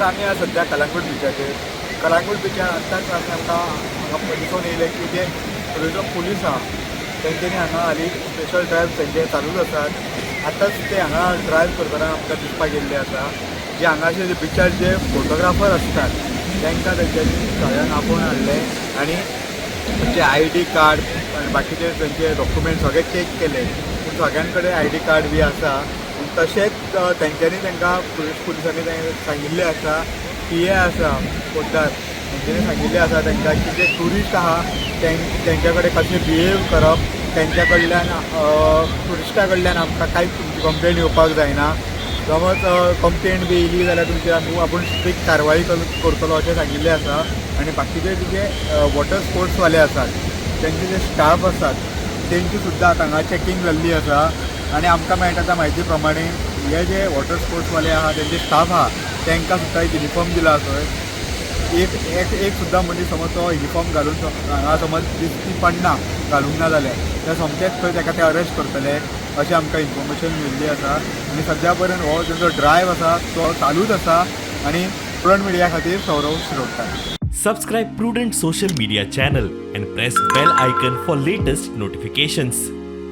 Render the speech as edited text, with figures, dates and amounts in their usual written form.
आमी आज सध्या कलंगूट बिचाचेर. कलंगूट बिचार आत्ताच आमकां दिसून येयलें की जे थंयचो पुलीस आहा तेंच्यांनी हांगा हालीं स्पेशल ड्रायव्ह तेंचे चालूच आसात. आतांच ते हांगा ड्रायव्ह करतना आमकां दिसपाक येयल्ले आसा जे हांगाचे बिचार जे फोटोग्राफर आसतात तांकां तेंच्यांनी सगळ्यांक आपोवन हाडले आनी तेंचे ID कार्ड आनी बाकीचे तेंचे डॉक्युमेंट सगळे चॅक केले. पूण सगळ्यां कडेन ID कार्ड बी आसा. तशेंच तेंच्यांनी तांकां पुलिसांनी सांगिल्लें आसा की हे आसा पोद्दार तेंच्यांनी सांगिल्लें आसा तांकां की जे ट्युरिस्ट आहा तेंच्या कडेन कशें बिहेव करप, तेंच्या कडल्यान ट्युरिस्टा कडल्यान आमकां कांयच तुमची कंप्लेन येवपाक जायना. समज कंप्लेंट बी येयली जाल्यार तुमची आपूण स्ट्रिक्ट कारवाई करतलो अशें सांगिल्लें आसा. आनी बाकीचे जे वॉटर स्पोर्ट्सवाले आसात तेंचे जे स्टाफ आसात तेंची सुद्दां हांगा चॅकींग जाल्ली आसा. आनी आमकां मेळटा म्हायती प्रमाणे हे जे वॉटर स्पोर्ट्सवाले आहा तेंचे स्टाफ आहा तांकां सुद्दां एक युनिफॉर्म दिला खंय. एक सुद्दां मनीस समज तो युनिफॉर्म घालून हांगा समज दिसती पडना घालूंक ना जाल्यार ते सोमतेच खंय ताका ते अरेस्ट करतले अशें आमकां इन्फॉर्मेशन मेळिल्ली आसा. आनी सद्या पर्यंत हो तेंचो ड्रायव्ह आसा तो चालूच आसा. आनी प्रुडंट मिडिया खातीर Saurav Shirodkar. Subscribe Prudent Social Media channel and press bell icon for latest notifications.